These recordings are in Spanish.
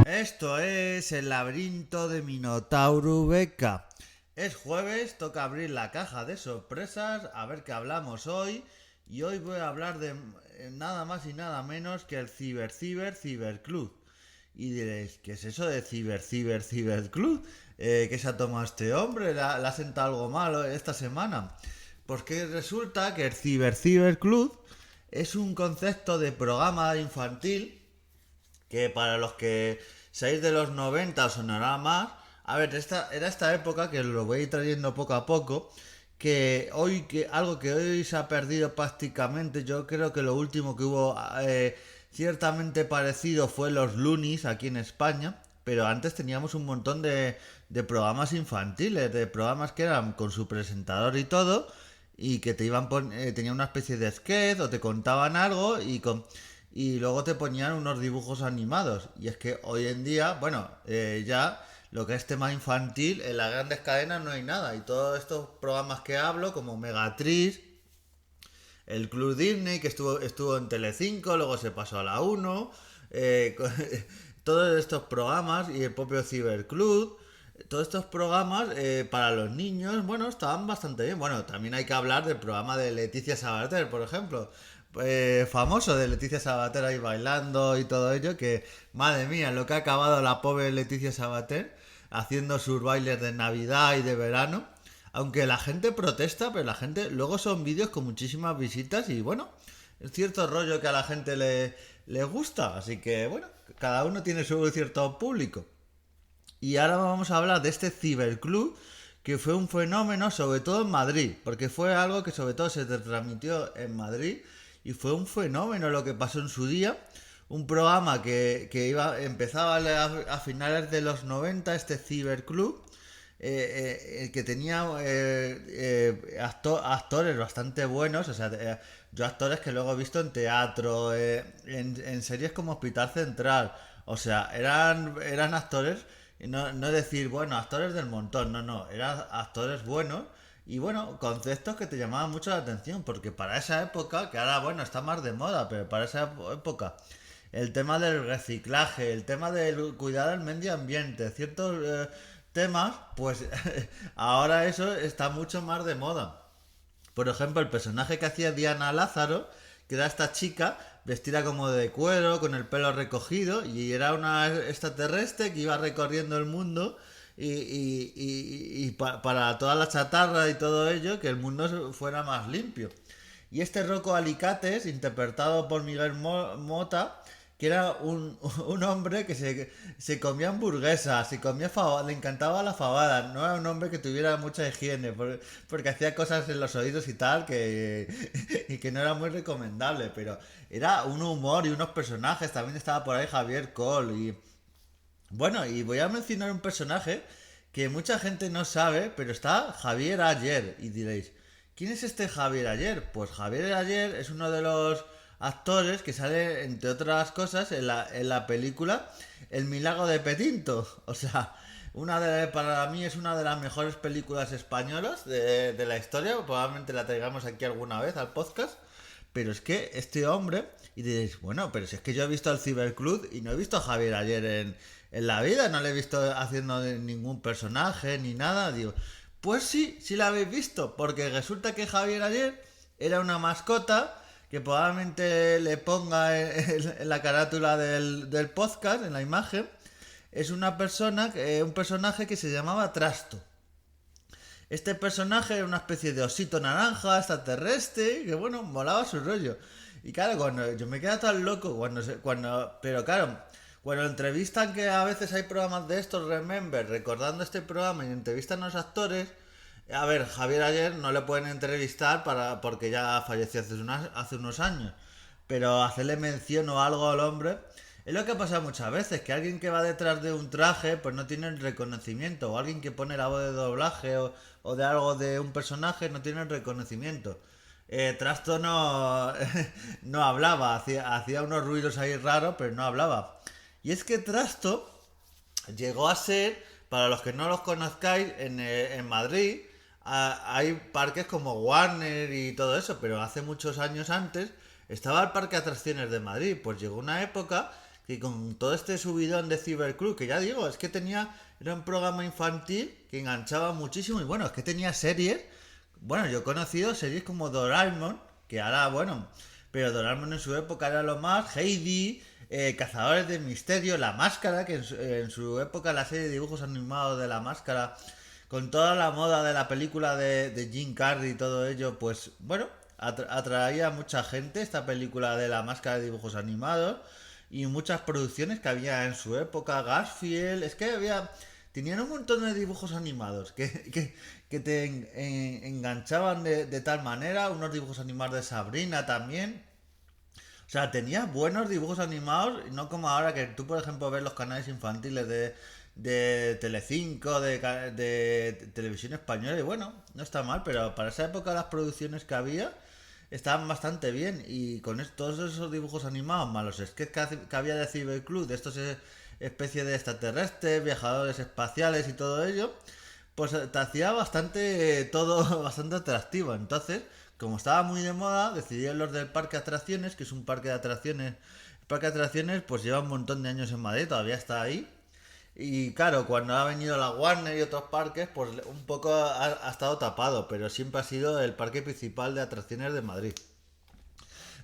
Esto es el laberinto de Minotauro Beca. Es jueves, toca abrir la caja de sorpresas, a ver qué hablamos hoy. Y hoy voy a hablar de nada más y nada menos que el Ciberclub. Y diréis, ¿qué es eso de Ciberclub? ¿Qué se ha tomado este hombre? ¿Le ha sentado algo malo esta semana? Pues que resulta que el Ciberclub es un concepto de programa infantil que para los que seáis de los 90 os sonará más. A ver, era esta época que lo voy a ir trayendo poco a poco, que algo que hoy se ha perdido prácticamente. Yo creo que lo último que hubo ciertamente parecido fue los Loonies aquí en España, pero antes teníamos un montón de programas infantiles, de programas que eran con su presentador y todo, y que te tenían una especie de sketch o te contaban algo y luego te ponían unos dibujos animados. Y es que hoy en día, bueno, ya lo que es tema infantil, en las grandes cadenas no hay nada. Y todos estos programas que hablo, como Megatriz, el Club Disney, que estuvo en Telecinco, luego se pasó a la Uno, eh, todos estos programas y el propio Ciberclub, todos estos programas para los niños, bueno, estaban bastante bien. Bueno, también hay que hablar del programa de Leticia Sabater, por ejemplo. Famoso de Leticia Sabater ahí bailando y todo ello, que madre mía, lo que ha acabado la pobre Leticia Sabater haciendo sus bailes de Navidad y de verano. Aunque la gente protesta, pero la gente luego son vídeos con muchísimas visitas y bueno, es cierto rollo que a la gente le gusta. Así que bueno, cada uno tiene su cierto público. Y ahora vamos a hablar de este ciberclub que fue un fenómeno sobre todo en Madrid, porque fue algo que sobre todo se transmitió en Madrid y fue un fenómeno lo que pasó en su día. Un programa empezaba a finales de los 90 este ciberclub, que tenía actores bastante buenos, o sea, yo actores que luego he visto en teatro, en series como Hospital Central, o sea, eran actores, no decir, bueno, actores del montón, no, eran actores buenos y bueno, conceptos que te llamaban mucho la atención, porque para esa época, que ahora bueno, está más de moda, pero para esa época el tema del reciclaje, el tema del cuidar el medio ambiente, ciertos temas, pues ahora eso está mucho más de moda. Por ejemplo, el personaje que hacía Diana Lázaro, que era esta chica vestida como de cuero, con el pelo recogido, y era una extraterrestre que iba recorriendo el mundo para toda la chatarra y todo ello, que el mundo fuera más limpio. Y este Rocco Alicates, interpretado por Miguel Mota, que era un hombre que se comía hamburguesas, le encantaba la fabada, no era un hombre que tuviera mucha higiene, porque hacía cosas en los oídos y tal y que no era muy recomendable, pero era un humor y unos personajes, también estaba por ahí Javier Cole y bueno, y voy a mencionar un personaje que mucha gente no sabe, pero está Javier Ayer. Y diréis, ¿quién es este Javier Ayer? Pues Javier Ayer es uno de los actores que sale, entre otras cosas, en la película El Milagro de Petinto. O sea, para mí es una de las mejores películas españolas de la historia. Probablemente la traigamos aquí alguna vez al podcast. Pero es que este hombre, y diréis, bueno, pero si es que yo he visto al Ciberclub y no he visto a Javier ayer en la vida, no le he visto haciendo ningún personaje ni nada. Digo, pues sí la habéis visto, porque resulta que Javier ayer era una mascota que probablemente le ponga en la carátula del podcast, en la imagen. Es un personaje que se llamaba Trasto. Este personaje era una especie de osito naranja, extraterrestre, que bueno, molaba su rollo. Y claro, cuando yo me quedaba tan loco, pero claro, cuando entrevistan, que a veces hay programas de estos, Remember, recordando este programa y entrevistan a los actores, a ver, Javier ayer no le pueden entrevistar porque ya falleció hace unos años, pero hacerle mención o algo al hombre es lo que pasa muchas veces, que alguien que va detrás de un traje pues no tiene el reconocimiento, o alguien que pone la voz de doblaje o de algo de un personaje no tiene el reconocimiento. Trasto no, no hablaba, hacía unos ruidos ahí raros, pero no hablaba. Y es que Trasto llegó a ser, para los que no los conozcáis, en Madrid hay parques como Warner y todo eso, pero hace muchos años antes estaba el Parque de Atracciones de Madrid. Pues llegó una época que con todo este subidón de Cyberclub, que ya digo, es que era un programa infantil que enganchaba muchísimo y bueno, es que tenía series, bueno, yo he conocido series como Doraemon, que ahora, bueno, pero Doraemon en su época era lo más, Heidi, Cazadores de Misterio, La Máscara, que en su época la serie de dibujos animados de La Máscara, con toda la moda de la película de Jim Carrey y todo ello, pues bueno, atraía a mucha gente esta película de La Máscara de dibujos animados y muchas producciones que había en su época, Garfield, es que tenían un montón de dibujos animados que te enganchaban de tal manera, unos dibujos animados de Sabrina también. O sea, tenía buenos dibujos animados, no como ahora que tú, por ejemplo, ves los canales infantiles de Telecinco, de Televisión Española, y bueno, no está mal, pero para esa época las producciones que había estaban bastante bien, y con todos esos dibujos animados malos, es que había de Cyberclub, de estos especie de extraterrestres, viajadores espaciales y todo ello, pues te hacía bastante todo bastante atractivo. Entonces, como estaba muy de moda, decidieron los del parque de atracciones, que es un parque de atracciones. El parque de atracciones pues lleva un montón de años en Madrid, todavía está ahí. Y claro, cuando ha venido la Warner y otros parques, pues un poco ha estado tapado, pero siempre ha sido el parque principal de atracciones de Madrid.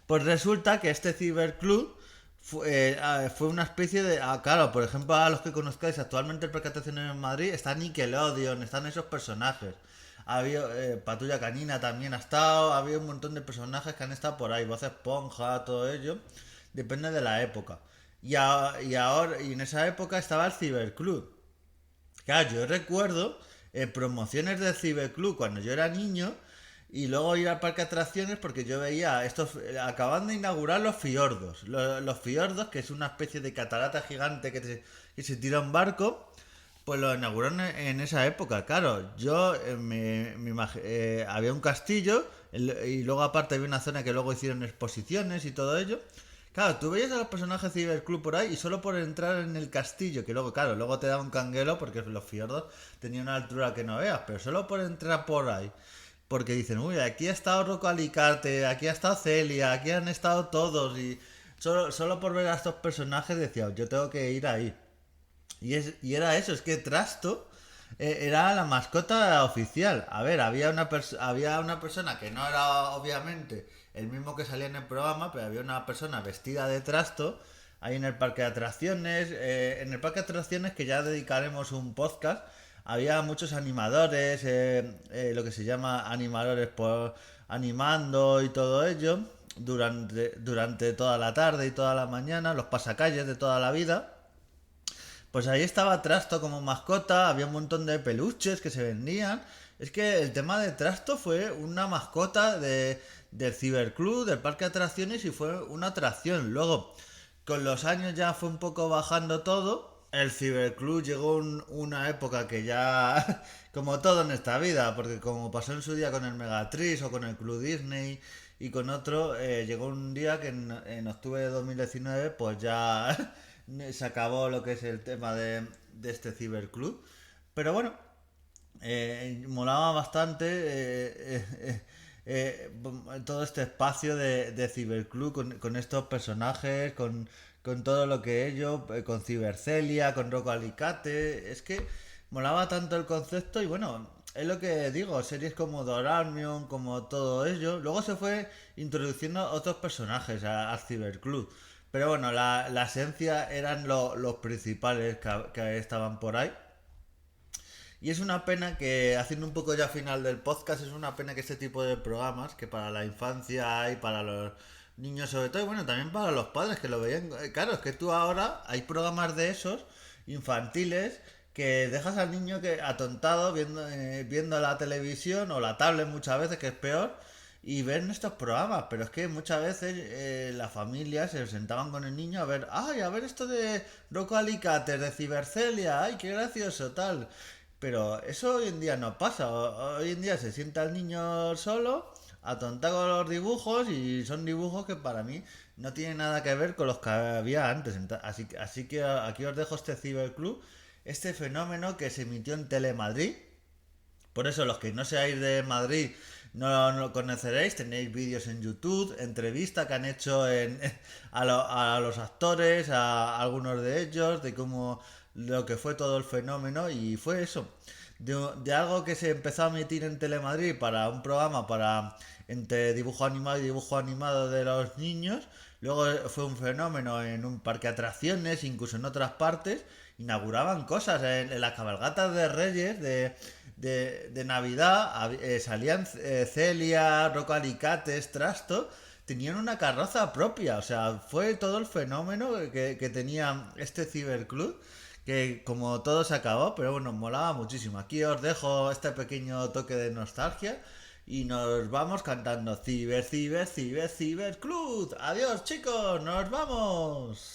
Pues resulta que este ciberclub fue una especie de... claro, por ejemplo, a los que conozcáis actualmente el Parque de Atracciones en Madrid, está Nickelodeon, están esos personajes. Había Patrulla Canina también ha estado, había un montón de personajes que han estado por ahí, Voz Esponja, todo ello. Depende de la época. Y en esa época estaba el Ciberclub. Claro, yo recuerdo promociones del Ciberclub cuando yo era niño y luego ir al parque de atracciones porque yo veía estos acaban de inaugurar los fiordos. Los fiordos, que es una especie de catarata gigante que se tira un barco, pues lo inauguraron en esa época. Claro, yo había un castillo y luego aparte había una zona que luego hicieron exposiciones y todo ello. Claro, tú veías a los personajes de Cyberclub por ahí y solo por entrar en el castillo, que luego, claro, luego te da un canguelo porque los fiordos tenían una altura que no veas, pero solo por entrar por ahí. Porque dicen, uy, aquí ha estado Rocco Alicate, aquí ha estado Celia, aquí han estado todos y solo por ver a estos personajes decía, yo tengo que ir ahí. Y era eso, es que Trasto era la mascota oficial. A ver, había una persona que no era obviamente el mismo que salía en el programa, pero había una persona vestida de Trasto ahí en el parque de atracciones. En el parque de atracciones, que ya dedicaremos un podcast, había muchos animadores, lo que se llama animadores por animando y todo ello durante toda la tarde y toda la mañana, los pasacalles de toda la vida. Pues ahí estaba Trasto como mascota, había un montón de peluches que se vendían. Es que el tema de Trasto fue una mascota del Ciberclub, del parque de atracciones y fue una atracción. Luego, con los años ya fue un poco bajando todo. El Ciberclub llegó una época que ya, como todo en esta vida, porque como pasó en su día con el Megatrix o con el Club Disney y con otro, llegó un día que en octubre de 2019 pues ya se acabó lo que es el tema de este ciberclub. Pero bueno, molaba bastante todo este espacio de ciberclub con estos personajes, con todo lo que ello, con Cibercelia, con Rocco Alicate. Es que molaba tanto el concepto y bueno, es lo que digo, series como Doraemon, como todo ello. Luego se fue introduciendo otros personajes al Ciberclub. Pero bueno, la esencia eran los principales que estaban por ahí. Y es una pena que, haciendo un poco ya final del podcast, es una pena que este tipo de programas, que para la infancia hay, para los niños sobre todo, y bueno, también para los padres que lo veían. Claro, es que tú ahora hay programas de esos infantiles que dejas al niño atontado viendo la televisión o la tablet muchas veces, que es peor, y ven estos programas, pero es que muchas veces las familias se sentaban con el niño a ver, ay, a ver esto de Rocco Alicate, de Cibercelia, ay, qué gracioso, tal. Pero eso hoy en día no pasa. Hoy en día se sienta el niño solo, atontado con los dibujos, y son dibujos que para mí no tienen nada que ver con los que había antes. Así que aquí os dejo este Ciberclub, este fenómeno que se emitió en Telemadrid. Por eso los que no seáis de Madrid no lo conoceréis, tenéis vídeos en YouTube, entrevistas que han hecho a los actores, a algunos de ellos, de cómo lo que fue todo el fenómeno y fue eso. De algo que se empezó a emitir en Telemadrid para un programa para entre dibujo animado y dibujo animado de los niños. Luego fue un fenómeno en un parque de atracciones, incluso en otras partes. Inauguraban cosas en las cabalgatas de Reyes, de Navidad. Salían Celia, Rocco Alicates, Trasto. Tenían una carroza propia. O sea, fue todo el fenómeno que tenía este ciberclub que como todo se acabó, pero bueno, molaba muchísimo. Aquí os dejo este pequeño toque de nostalgia y nos vamos cantando Ciber, Ciber, Ciber, Ciber Club. Adiós chicos, nos vamos.